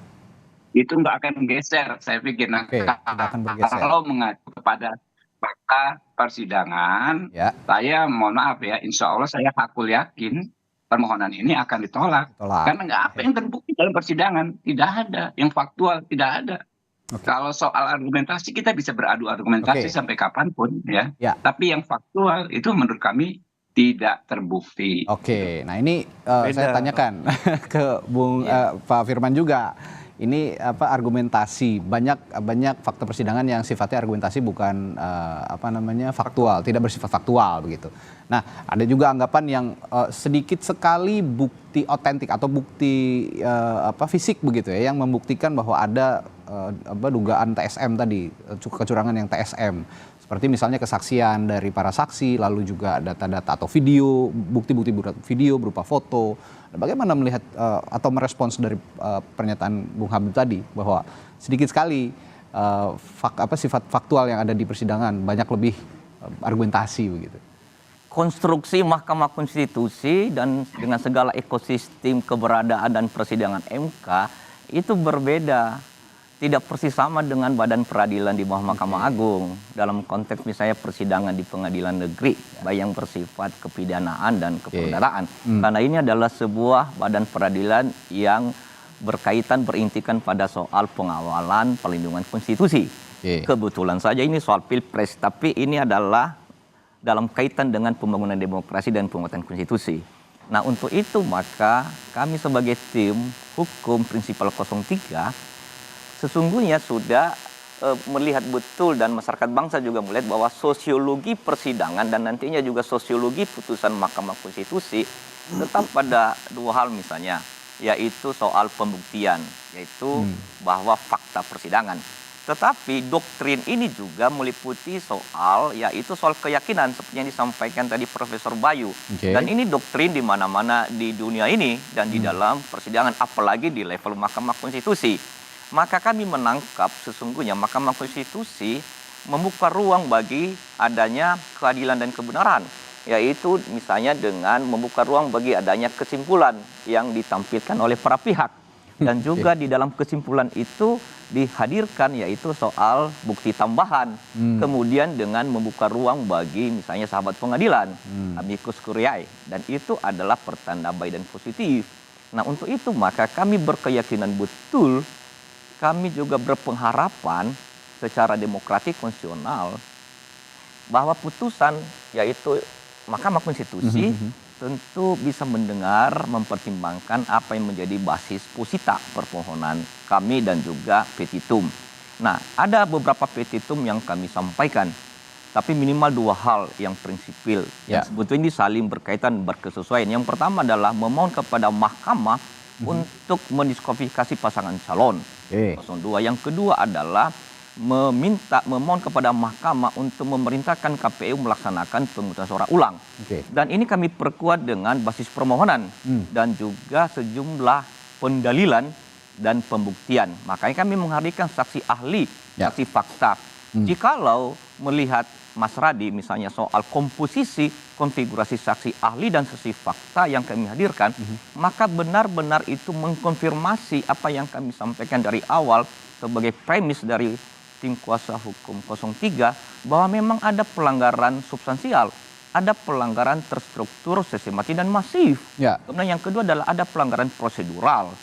Itu nggak akan geser, saya pikir. Nah, tidak akan bergeser. kalau mengacu kepada fakta persidangan, saya mohon maaf ya, insya Allah saya hakul yakin permohonan ini akan ditolak. Karena nggak apa yang terbukti dalam persidangan, tidak ada yang faktual, tidak ada. Kalau soal argumentasi kita bisa beradu argumentasi sampai kapanpun ya. Ya. Tapi yang faktual itu menurut kami tidak terbukti. Oke, nah ini saya tanyakan ke Pak Firman juga. Ini argumentasi, banyak fakta persidangan yang sifatnya argumentasi bukan faktual, tidak bersifat faktual begitu. Nah, ada juga anggapan yang sedikit sekali bukti otentik atau bukti fisik begitu ya, yang membuktikan bahwa ada dugaan TSM tadi, kecurangan yang TSM. Seperti misalnya kesaksian dari para saksi, lalu juga data-data atau video, bukti-bukti video berupa foto. Bagaimana melihat atau merespons dari pernyataan Bung Habib tadi bahwa sedikit sekali sifat faktual yang ada di persidangan, banyak lebih argumentasi begitu. Konstruksi Mahkamah Konstitusi dan dengan segala ekosistem keberadaan dan persidangan MK itu berbeda. Tidak persis sama dengan badan peradilan di bawah Mahkamah Agung. Dalam konteks misalnya persidangan di pengadilan negeri, baik yang bersifat kepidanaan dan keperdaraan. Karena ini adalah sebuah badan peradilan yang berkaitan berintikan pada soal pengawalan perlindungan konstitusi. Kebetulan saja ini soal pilpres, tapi ini adalah dalam kaitan dengan pembangunan demokrasi dan penguatan konstitusi. Nah, untuk itu maka kami sebagai tim hukum prinsipal 03 sesungguhnya sudah melihat betul dan masyarakat bangsa juga melihat bahwa sosiologi persidangan dan nantinya juga sosiologi putusan Mahkamah Konstitusi tetap pada dua hal misalnya, yaitu soal pembuktian, yaitu bahwa fakta persidangan. Tetapi doktrin ini juga meliputi soal, yaitu soal keyakinan seperti yang disampaikan tadi Profesor Bayu. Dan ini doktrin di mana-mana di dunia ini dan di dalam persidangan, apalagi di level Mahkamah Konstitusi. Maka kami menangkap sesungguhnya Mahkamah Konstitusi membuka ruang bagi adanya keadilan dan kebenaran. Yaitu misalnya dengan membuka ruang bagi adanya kesimpulan yang ditampilkan oleh para pihak. Dan juga di dalam kesimpulan itu dihadirkan yaitu soal bukti tambahan. Kemudian dengan membuka ruang bagi misalnya sahabat pengadilan, amicus curiae. Dan itu adalah pertanda baik dan positif. Nah, untuk itu maka kami berkeyakinan betul, kami juga berpengharapan secara demokratik konstitusional bahwa putusan yaitu Mahkamah Konstitusi tentu bisa mendengar, mempertimbangkan apa yang menjadi basis posita permohonan kami dan juga petitum. Nah, ada beberapa petitum yang kami sampaikan, tapi minimal dua hal yang prinsipil yang sebetulnya ini saling berkaitan, berkesesuaian. Yang pertama adalah memohon kepada Mahkamah untuk mendiskualifikasi pasangan calon 02. Yang kedua adalah memohon kepada Mahkamah untuk memerintahkan KPU melaksanakan pemungutan suara ulang. Dan ini kami perkuat dengan basis permohonan dan juga sejumlah pendalilan dan pembuktian. Makanya kami menghadirkan saksi ahli, saksi fakta. Jikalau melihat Mas Radi misalnya soal komposisi, konfigurasi saksi ahli dan saksi fakta yang kami hadirkan, maka benar-benar itu mengkonfirmasi apa yang kami sampaikan dari awal sebagai premis dari tim kuasa hukum 03 bahwa memang ada pelanggaran substansial, ada pelanggaran terstruktur, sistematis dan masif. Kemudian yang kedua adalah ada pelanggaran prosedural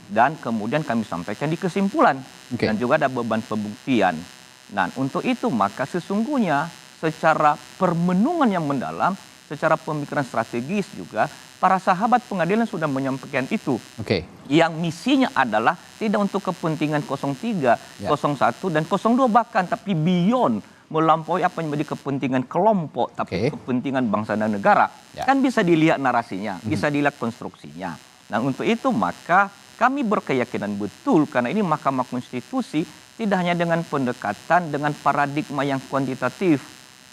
dan kemudian kami sampaikan di kesimpulan dan juga ada beban pembuktian. Nah, untuk itu maka sesungguhnya secara permenungan yang mendalam, secara pemikiran strategis juga para sahabat pengadilan sudah menyampaikan itu. Yang misinya adalah tidak untuk kepentingan 03, 01 dan 02 bahkan, tapi beyond, melampaui apa yang menjadi kepentingan kelompok, tapi kepentingan bangsa dan negara. Kan bisa dilihat narasinya, bisa dilihat konstruksinya. Nah, untuk itu maka kami berkeyakinan betul karena ini Mahkamah Konstitusi tidak hanya dengan pendekatan dengan paradigma yang kuantitatif,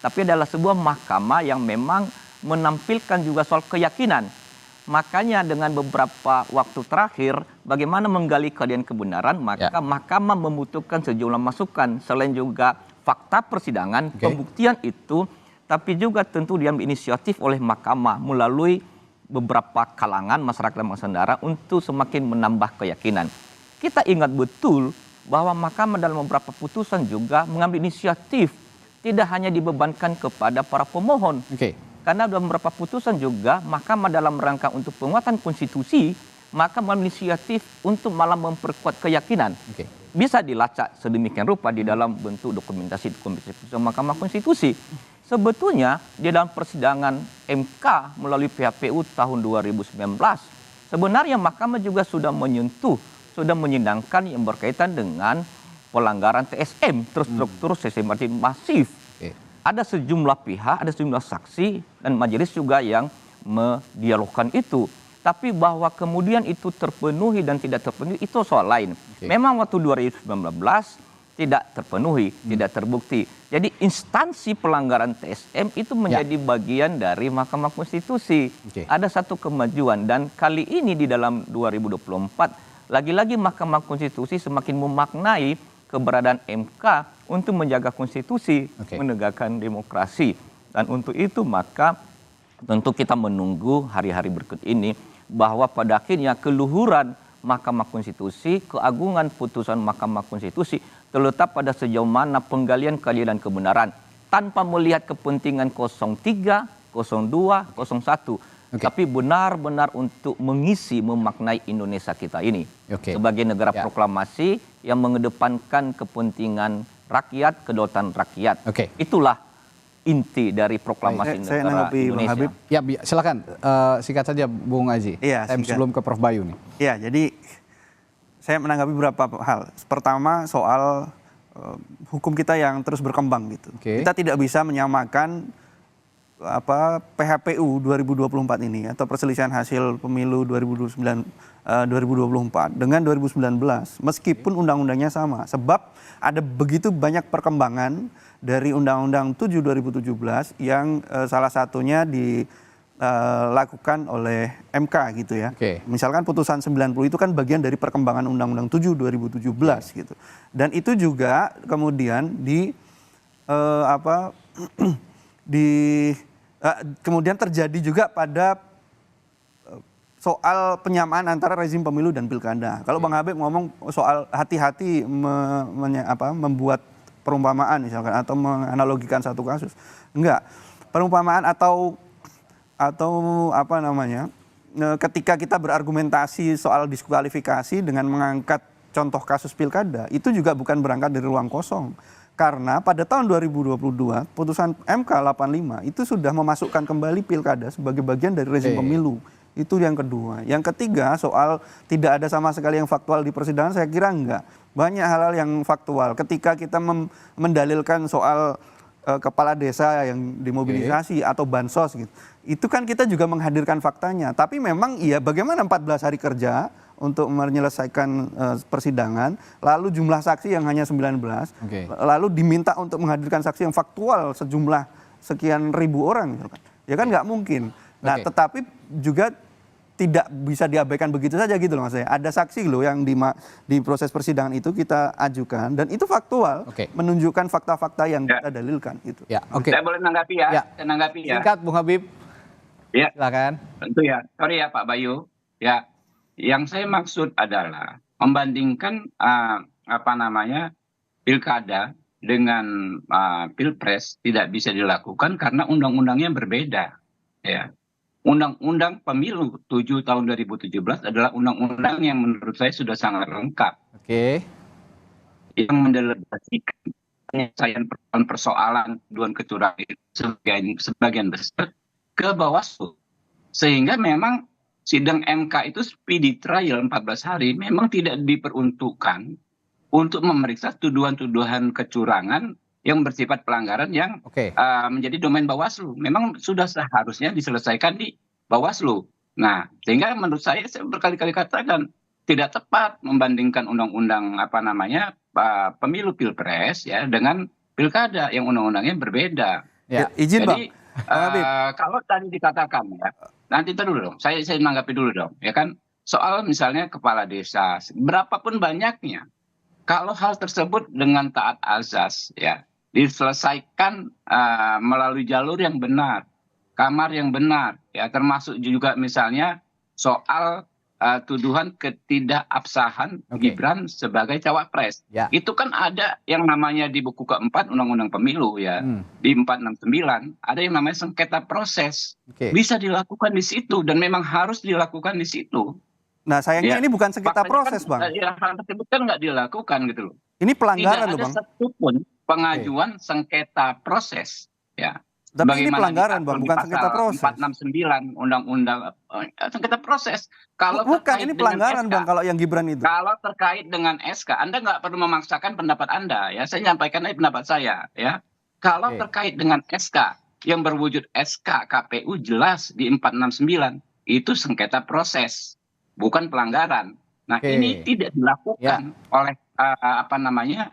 tapi adalah sebuah mahkamah yang memang menampilkan juga soal keyakinan. Makanya dengan beberapa waktu terakhir, bagaimana menggali keadilan kebenaran, maka mahkamah membutuhkan sejumlah masukan. Selain juga fakta persidangan, pembuktian itu, tapi juga tentu diambil inisiatif oleh mahkamah melalui beberapa kalangan masyarakat dan bangsa negara untuk semakin menambah keyakinan. Kita ingat betul bahwa mahkamah dalam beberapa putusan juga mengambil inisiatif, tidak hanya dibebankan kepada para pemohon. Karena dalam beberapa putusan juga mahkamah dalam rangka untuk penguatan konstitusi maka mengambil inisiatif untuk malah memperkuat keyakinan. Oke. Bisa dilacak sedemikian rupa di dalam bentuk dokumentasi putusan Mahkamah Konstitusi. Sebetulnya di dalam persidangan MK melalui PHPU tahun 2019, sebenarnya Mahkamah juga sudah menyentuh, sudah menyidangkan yang berkaitan dengan pelanggaran TSM, terstruktur sistematik masif. Oke. Ada sejumlah pihak, ada sejumlah saksi, dan majelis juga yang mendialogkan itu. Tapi bahwa kemudian itu terpenuhi dan tidak terpenuhi, itu soal lain. Oke. Memang waktu 2019 tidak terpenuhi, tidak terbukti. Jadi instansi pelanggaran TSM itu menjadi bagian dari Mahkamah Konstitusi. Oke. Ada satu kemajuan, dan kali ini di dalam 2024, lagi-lagi Mahkamah Konstitusi semakin memaknai keberadaan MK untuk menjaga konstitusi, Oke. menegakkan demokrasi. Dan untuk itu maka tentu kita menunggu hari-hari berikut ini bahwa pada akhirnya keluhuran Mahkamah Konstitusi, keagungan putusan Mahkamah Konstitusi terletak pada sejauh mana penggalian keadilan kebenaran tanpa melihat kepentingan 03, 02, 01. Oke. Tapi benar-benar untuk mengisi, memaknai Indonesia kita ini. Oke. Sebagai negara Ya. proklamasi yang mengedepankan kepentingan rakyat, kedaulatan rakyat. Oke. Itulah inti dari proklamasi Saya negara nanggapi, Bang Indonesia. Habib. Ya, silakan singkat saja Bung Aji. Iya, Saya singkat. sebelum ke Prof Bayu nih. Ya, jadi saya menanggapi beberapa hal. Pertama soal hukum kita yang terus berkembang gitu. Oke. Kita tidak bisa menyamakan PHPU 2024 ini atau perselisihan hasil pemilu 2024 dengan 2019 meskipun undang-undangnya sama. Sebab ada begitu banyak perkembangan dari Undang-Undang 7 2017 yang salah satunya dilakukan oleh MK gitu ya. Oke. Misalkan putusan 90 itu kan bagian dari perkembangan Undang-Undang 7 2017 gitu. Dan itu juga kemudian kemudian terjadi juga pada soal penyamaan antara rezim pemilu dan pilkada. Kalau Bang Habib ngomong soal hati-hati membuat perumpamaan misalkan atau menganalogikan satu kasus. Enggak. Perumpamaan atau ketika kita berargumentasi soal diskualifikasi dengan mengangkat contoh kasus pilkada, itu juga bukan berangkat dari ruang kosong. Karena pada tahun 2022, putusan MK 85 itu sudah memasukkan kembali pilkada sebagai bagian dari rezim pemilu. Itu yang kedua. Yang ketiga soal tidak ada sama sekali yang faktual di persidangan, saya kira enggak. Banyak hal-hal yang faktual. Ketika kita mendalilkan soal kepala desa yang dimobilisasi atau bansos gitu. Itu kan kita juga menghadirkan faktanya. Tapi memang iya bagaimana 14 hari kerja untuk menyelesaikan persidangan, lalu jumlah saksi yang hanya 19, Oke. lalu diminta untuk menghadirkan saksi yang faktual sejumlah sekian ribu orang misalkan. Ya kan nggak mungkin. Nah, Oke. tetapi juga tidak bisa diabaikan begitu saja gitu loh mas saya. Ada saksi loh yang di proses persidangan itu kita ajukan dan itu faktual, Oke. menunjukkan fakta-fakta yang Ya. kita dalilkan gitu. Ya, oke. Saya boleh menanggapi ya? Ya. Saya menanggapi ya. Singkat Bung Habib. Ya. Silakan. Tentu ya. Sorry ya Pak Bayu. Ya, yang saya maksud adalah membandingkan pilkada dengan pilpres tidak bisa dilakukan karena undang-undangnya berbeda. Ya. Undang-undang Pemilu 7 tahun 2017 adalah undang-undang yang menurut saya sudah sangat lengkap, Oke. yang mendelegasikan penyelesaian persoalan tuduhan kecurangan sebagian besar ke Bawaslu. Sehingga memang sidang MK itu speedy trial 14 hari memang tidak diperuntukkan untuk memeriksa tuduhan-tuduhan kecurangan yang bersifat pelanggaran yang Oke. menjadi domain Bawaslu. Memang sudah seharusnya diselesaikan di Bawaslu. Nah, sehingga menurut saya berkali-kali katakan tidak tepat membandingkan undang-undang pemilu pilpres ya dengan pilkada yang undang-undangnya berbeda. Ya. Izin Jadi Bang Habib. kalau tadi dikatakan ya, nanti dulu dong, saya menanggapi dulu dong, ya kan soal misalnya kepala desa, berapapun banyaknya, kalau hal tersebut dengan taat azas ya diselesaikan melalui jalur yang benar, kamar yang benar, ya termasuk juga misalnya soal tuduhan ketidakabsahan Oke. Gibran sebagai cawapres. Ya. Itu kan ada yang namanya di buku keempat Undang-Undang Pemilu ya, di 469 ada yang namanya sengketa proses. Oke. Bisa dilakukan di situ dan memang harus dilakukan di situ. Nah, sayangnya Ya, ini bukan sengketa faktanya proses, kan, Bang. ya, hal tersebut kan nggak dilakukan gitu loh. Ini pelanggaran Tidak loh, ada Bang. satupun pengajuan sengketa proses, ya. Tapi ini Bagaimana pelanggaran, diatur Bang, di bukan sengketa pasal proses. 469 Undang-Undang sengketa proses. Kalau Bukan, terkait ini dengan pelanggaran, SK, Bang, kalau yang Gibran itu. kalau terkait dengan SK, Anda nggak perlu memaksakan pendapat Anda, ya. Saya nyampaikan aja pendapat saya, ya. Kalau Oke. terkait dengan SK yang berwujud SK KPU jelas di 469 itu sengketa proses, bukan pelanggaran. Nah, Oke. ini tidak dilakukan oleh apa namanya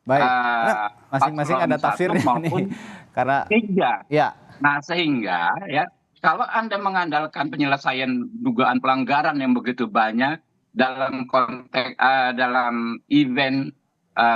Baik. Karena masing-masing paslon ada 1 tafsirnya maupun nih. Karena 3. ya, Nah, sehingga ya kalau Anda mengandalkan penyelesaian dugaan pelanggaran yang begitu banyak dalam konteks dalam event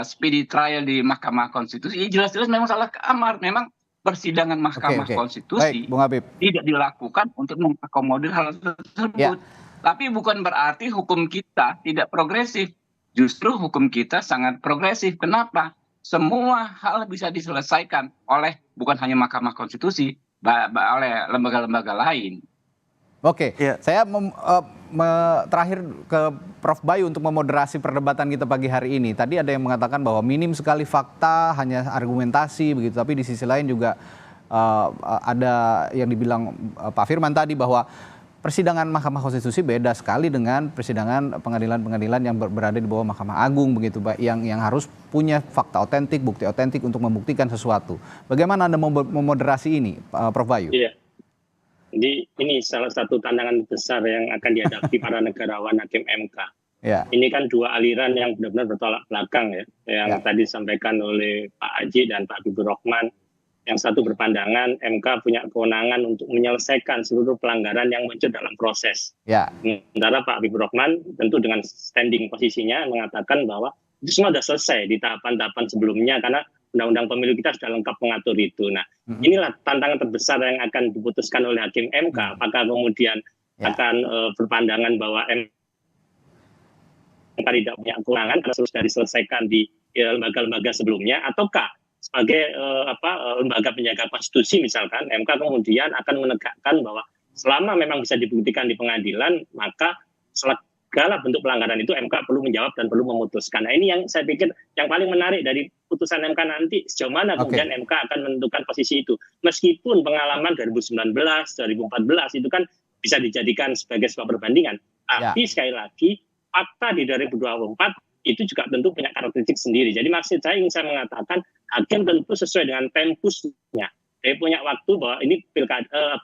speedy trial di Mahkamah Konstitusi, ya jelas-jelas memang salah kamar. Memang persidangan Mahkamah oke. Baik, Konstitusi Bung Habib. tidak dilakukan untuk mengakomodir hal tersebut. Ya. Tapi bukan berarti hukum kita tidak progresif. Justru hukum kita sangat progresif. Kenapa? Semua hal bisa diselesaikan oleh bukan hanya Mahkamah Konstitusi, oleh lembaga-lembaga lain. Oke, Iya. saya terakhir ke Prof. Bayu untuk memoderasi perdebatan kita pagi hari ini. Tadi ada yang mengatakan bahwa minim sekali fakta, hanya argumentasi begitu. Tapi di sisi lain juga ada yang dibilang Pak Firman tadi bahwa persidangan Mahkamah Konstitusi beda sekali dengan persidangan pengadilan-pengadilan yang berada di bawah Mahkamah Agung begitu, Pak, yang harus punya fakta otentik, bukti otentik untuk membuktikan sesuatu. Bagaimana Anda memoderasi ini, Prof. Bayu? Iya. Jadi ini salah satu tantangan besar yang akan dihadapi para negarawan hakim MK. Ya. Ini kan dua aliran yang benar-benar bertolak belakang ya, yang tadi disampaikan oleh Pak Aji dan Pak Habibur Rahman. Yang satu berpandangan MK punya kewenangan untuk menyelesaikan seluruh pelanggaran yang muncul dalam proses. Ya. Sementara Pak Habibur Rahman tentu dengan standing posisinya mengatakan bahwa itu semua sudah selesai di tahapan-tahapan sebelumnya karena undang-undang pemilu kita sudah lengkap mengatur itu. Nah, inilah tantangan terbesar yang akan diputuskan oleh hakim MK. Apakah kemudian akan berpandangan bahwa MK tidak punya kewenangan karena sudah diselesaikan di lembaga-lembaga sebelumnya, ataukah sebagai lembaga penjaga konstitusi misalkan MK kemudian akan menegakkan bahwa selama memang bisa dibuktikan di pengadilan maka segala bentuk pelanggaran itu MK perlu menjawab dan perlu memutuskan. Nah, ini yang saya pikir yang paling menarik dari putusan MK nanti, sejauh mana kemudian MK akan menentukan posisi itu. Meskipun pengalaman 2019, 2014 itu kan bisa dijadikan sebagai sebuah perbandingan. Tapi sekali lagi fakta di 2024 itu juga tentu punya karakteristik sendiri. Jadi maksud saya ingin saya mengatakan hakim tentu sesuai dengan tempusnya. Dia punya waktu bahwa ini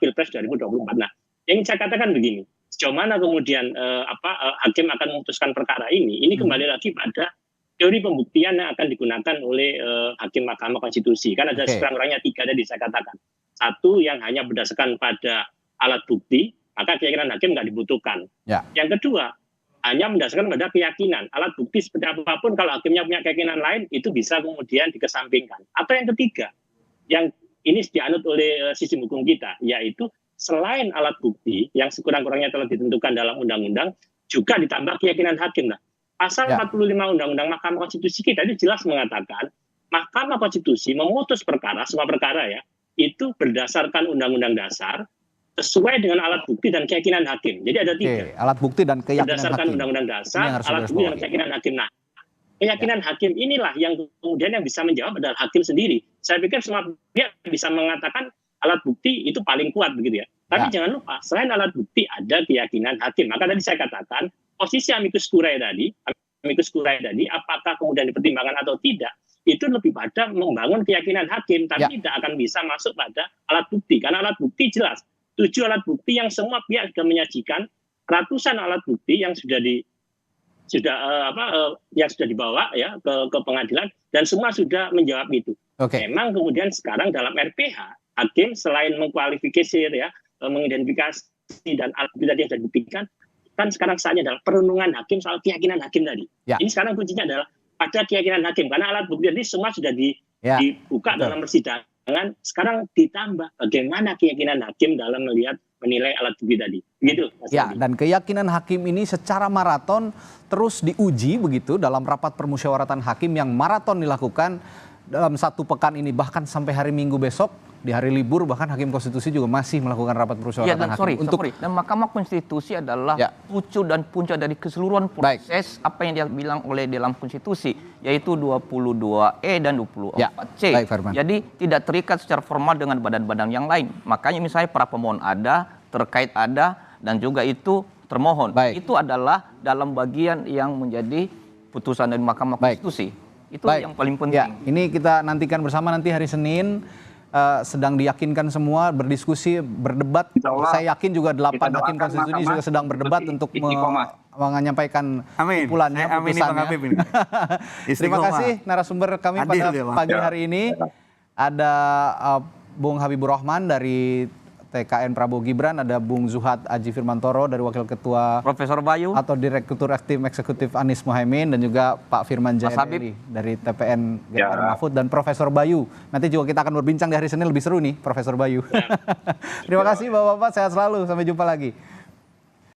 Pilpres 2024. Nah, yang saya katakan begini, sejauh mana kemudian hakim akan memutuskan perkara ini kembali lagi pada teori pembuktian yang akan digunakan oleh hakim Mahkamah Konstitusi. Kan ada sekurang-kurangnya 3 tadi saya katakan. Satu yang hanya berdasarkan pada alat bukti, maka keyakinan hakim nggak dibutuhkan. Yang kedua, hanya berdasarkan pada keyakinan. Alat bukti seperti apapun, kalau hakimnya punya keyakinan lain, itu bisa kemudian dikesampingkan. Atau yang ketiga, yang ini dianut oleh sistem hukum kita, yaitu selain alat bukti yang sekurang-kurangnya telah ditentukan dalam undang-undang, juga ditambah keyakinan hakim. Nah, pasal 45 Undang-Undang Mahkamah Konstitusi kita itu jelas mengatakan, Mahkamah Konstitusi memutus perkara, semua perkara ya, itu berdasarkan Undang-Undang Dasar, sesuai dengan alat bukti dan keyakinan hakim. Jadi ada 3. Alat bukti dan keyakinan berdasarkan hakim. Undang-Undang Dasar, alat bukti dan keyakinan hakim. Nah, keyakinan hakim inilah yang kemudian yang bisa menjawab adalah hakim sendiri. Saya pikir semua pihak bisa mengatakan alat bukti itu paling kuat begitu ya. Tapi jangan lupa, selain alat bukti ada keyakinan hakim. Maka tadi saya katakan, posisi amicus curiae tadi, apakah kemudian dipertimbangkan atau tidak, itu lebih pada membangun keyakinan hakim, tapi tidak akan bisa masuk pada alat bukti. Karena alat bukti jelas, 7 alat bukti yang semua pihak sudah menyajikan, ratusan alat bukti yang sudah dibawa ya ke pengadilan, dan semua sudah menjawab itu. Memang kemudian sekarang dalam RPH hakim selain mengkualifikasi ya, mengidentifikasi dan alat bukti tadi yang sudah dibuktikan, kan sekarang saatnya adalah perenungan hakim soal keyakinan hakim tadi. Ini sekarang kuncinya adalah pada keyakinan hakim, karena alat bukti tadi semua sudah dibuka dalam persidangan. Sekarang ditambah bagaimana keyakinan hakim dalam menilai alat bukti tadi. Begitu, Mas Adi. Dan keyakinan hakim ini secara maraton terus diuji begitu dalam rapat permusyawaratan hakim yang maraton dilakukan dalam 1 pekan ini, bahkan sampai hari Minggu besok di hari libur bahkan Hakim Konstitusi juga masih melakukan rapat Ya, permusyawaratan dan hakim dan Mahkamah Konstitusi adalah Ya. pucuk dan puncak dari keseluruhan proses apa yang dia bilang oleh dalam konstitusi, yaitu 22E dan 24C. Ya. Baik, Firman. Jadi tidak terikat secara formal dengan badan-badan yang lain. Makanya misalnya para pemohon ada, terkait ada, dan juga itu termohon. Baik. Itu adalah dalam bagian yang menjadi putusan dari Mahkamah Baik. Konstitusi. Itu Baik. yang paling penting. Ya, ini kita nantikan bersama nanti hari Senin. Sedang diyakinkan semua berdiskusi, berdebat. Insya Allah, Saya yakin juga 8 kita hakim doakan konstitusi Mahkamah juga sedang berdebat untuk istiqomah. menyampaikan Amin. kumpulannya, Saya amini Bang Habib ini. Terima Istiqomah. kasih narasumber kami Adil pada dia, Bang. pagi hari ini. Ada Bung Habibur Rahman dari TKN Prabowo Gibran, ada Bung Zuhad Aji Firmantoro dari Wakil Ketua Profesor Bayu, atau Direktur Tim Eksekutif Anies Mohaimin, dan juga Pak Firman Mas Habib. Jayadeli dari TPN Ya. Ganjar Mahfud, dan Profesor Bayu. Nanti juga kita akan berbincang di hari Senin, lebih seru nih Profesor Bayu. Terima kasih Bapak-Bapak, sehat selalu, sampai jumpa lagi.